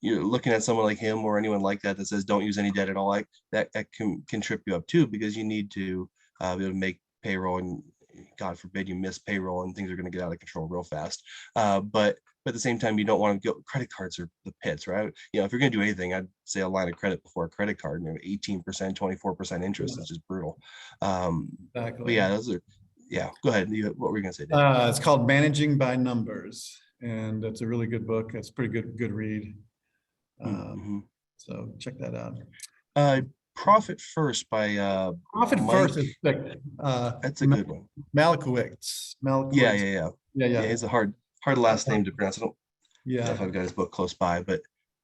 [SPEAKER 3] looking at someone like him or anyone like that says don't use any debt at all, like that can trip you up too, because you need to be able to make payroll, and God forbid you miss payroll and things are going to get out of control real fast. But at the same time, you don't want to go. Credit cards are the pits, right? If you're going to do anything, I'd say a line of credit before a credit card. 18%, 24% interest is just brutal.
[SPEAKER 2] Exactly.
[SPEAKER 3] But yeah, go ahead. What were you going to say, Dave?
[SPEAKER 2] It's called Managing by Numbers, and it's a really good book. It's pretty good read. So check that out.
[SPEAKER 3] Profit First by
[SPEAKER 2] Profit
[SPEAKER 3] Mike.
[SPEAKER 2] First is
[SPEAKER 3] that's a good one.
[SPEAKER 2] Malkowitz.
[SPEAKER 3] Yeah. He's a hard last name to pronounce. I don't know if I've got his book close by, but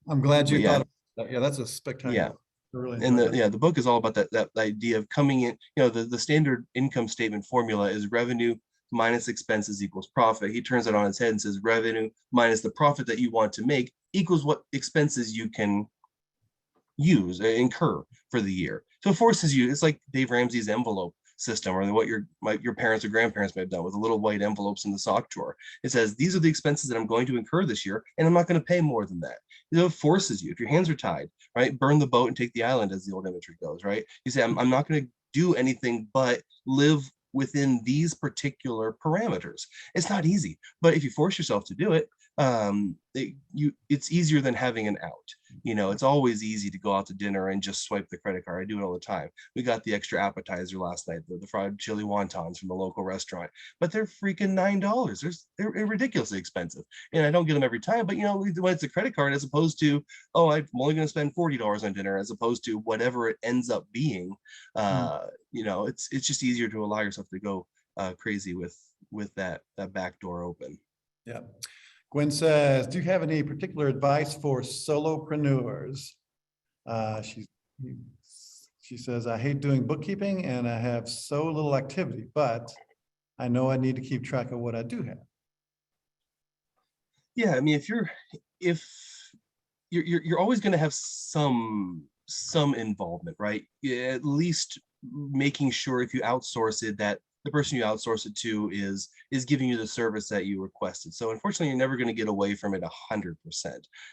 [SPEAKER 2] I'm glad you thought of that. Yeah, that's a spectacular.
[SPEAKER 3] Yeah.
[SPEAKER 2] Really
[SPEAKER 3] And the book is all about that idea of coming in. The standard income statement formula is revenue minus expenses equals profit. He turns it on its head and says revenue minus the profit that you want to make equals what expenses you can incur for the year. So it forces you. It's like Dave Ramsey's envelope system, or what your parents or grandparents may have done with the little white envelopes in the sock drawer. It says these are the expenses that I'm going to incur this year, and I'm not going to pay more than that. It forces you. If your hands are tied, right, burn the boat and take the island, as the old imagery goes, right? You say I'm not going to do anything but live within these particular parameters. It's not easy, but if you force yourself to do it, it's easier than having an out. It's always easy to go out to dinner and just swipe the credit card. I do it all the time. We got the extra appetizer last night, the fried chili wontons from the local restaurant, but they're freaking $9. They're ridiculously expensive, and I don't get them every time. But when it's a credit card, as opposed to I'm only going to spend $40 on dinner, as opposed to whatever it ends up being, it's just easier to allow yourself to go crazy with that back door open.
[SPEAKER 2] Yeah. Gwen says, do you have any particular advice for solopreneurs? She says, I hate doing bookkeeping and I have so little activity, but I know I need to keep track of what I do have.
[SPEAKER 3] Yeah, I mean, if you're always going to have some involvement, right? At least making sure if you outsource it, that the person you outsource it to is giving you the service that you requested. So unfortunately, you're never going to get away from it 100%.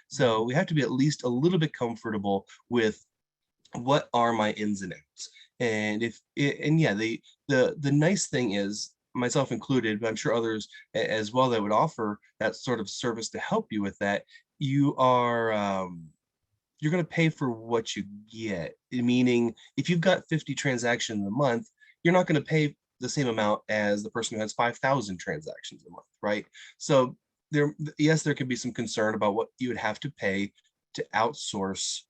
[SPEAKER 3] So we have to be at least a little bit comfortable with what are my ins and outs. And the nice thing is, myself included, but I'm sure others as well that would offer that sort of service to help you with that, you are you're going to pay for what you get. Meaning, if you've got 50 transactions a month, you're not going to pay the same amount as the person who has 5,000 transactions a month, right? So yes, there could be some concern about what you would have to pay to outsource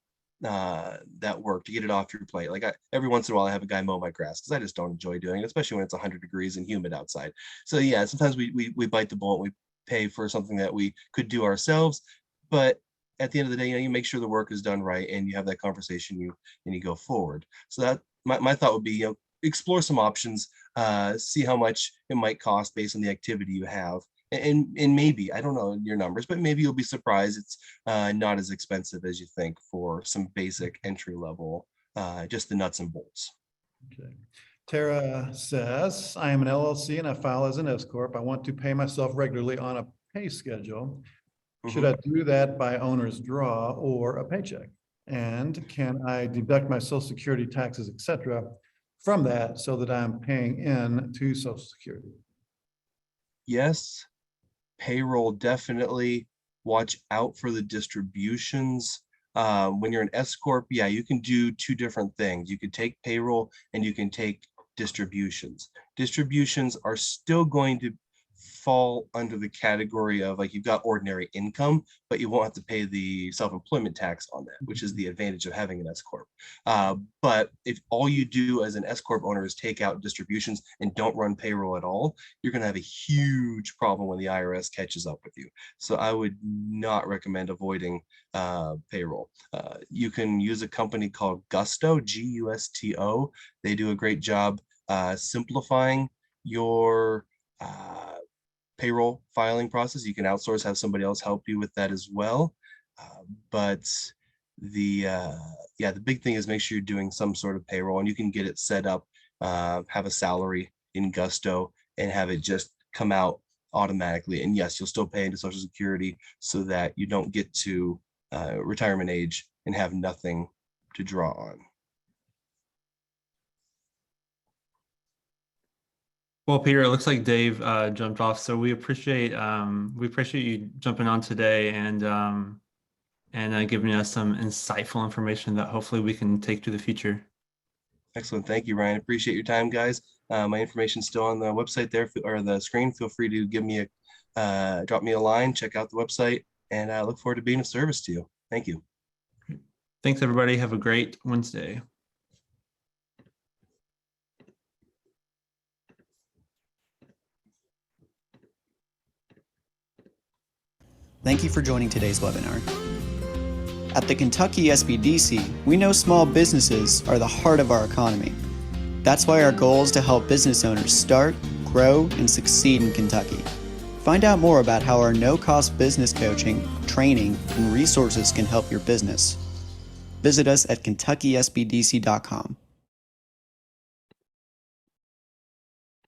[SPEAKER 3] that work, to get it off your plate. Like every once in a while I have a guy mow my grass because I just don't enjoy doing it, especially when it's 100 degrees and humid outside. So yeah, sometimes we bite the bullet, we pay for something that we could do ourselves, but at the end of the day, you make sure the work is done right and you have that conversation, and you go forward. So that my thought would be, explore some options, see how much it might cost based on the activity you have. And maybe, I don't know your numbers, but maybe you'll be surprised it's not as expensive as you think for some basic entry level, just the nuts and bolts.
[SPEAKER 2] Okay. Tara says, I am an LLC and I file as an S Corp. I want to pay myself regularly on a pay schedule. Should I do that by owner's draw or a paycheck? And can I deduct my social security taxes, et cetera, from that so that I'm paying in to social security?
[SPEAKER 3] Yes, payroll definitely. Watch out for the distributions. When you're an S Corp, yeah, you can do two different things. You can take payroll and you can take distributions. Distributions are still going to fall under the category of, like, you've got ordinary income, but you won't have to pay the self-employment tax on that, which is the advantage of having an S Corp. But if all you do as an S Corp owner is take out distributions and don't run payroll at all, you're going to have a huge problem when the IRS catches up with you. So I would not recommend avoiding payroll. You can use a company called Gusto, Gusto. They do a great job simplifying your payroll filing process. You can outsource, have somebody else help you with that as well. But the big thing is make sure you're doing some sort of payroll, and you can get it set up, have a salary in Gusto and have it just come out automatically. And yes, you'll still pay into Social Security so that you don't get to retirement age and have nothing to draw on.
[SPEAKER 4] Well, Peter, it looks like Dave jumped off, so we appreciate you jumping on today and giving us some insightful information that hopefully we can take to the future.
[SPEAKER 3] Excellent. Thank you, Ryan. Appreciate your time, guys. My information's still on the website there, or the screen. Feel free to give me drop me a line, check out the website, and I look forward to being of service to you. Thank you.
[SPEAKER 4] Thanks, everybody. Have a great Wednesday.
[SPEAKER 1] Thank you for joining today's webinar. At the Kentucky SBDC, we know small businesses are the heart of our economy. That's why our goal is to help business owners start, grow, and succeed in Kentucky. Find out more about how our no-cost business coaching, training, and resources can help your business. Visit us at KentuckySBDC.com.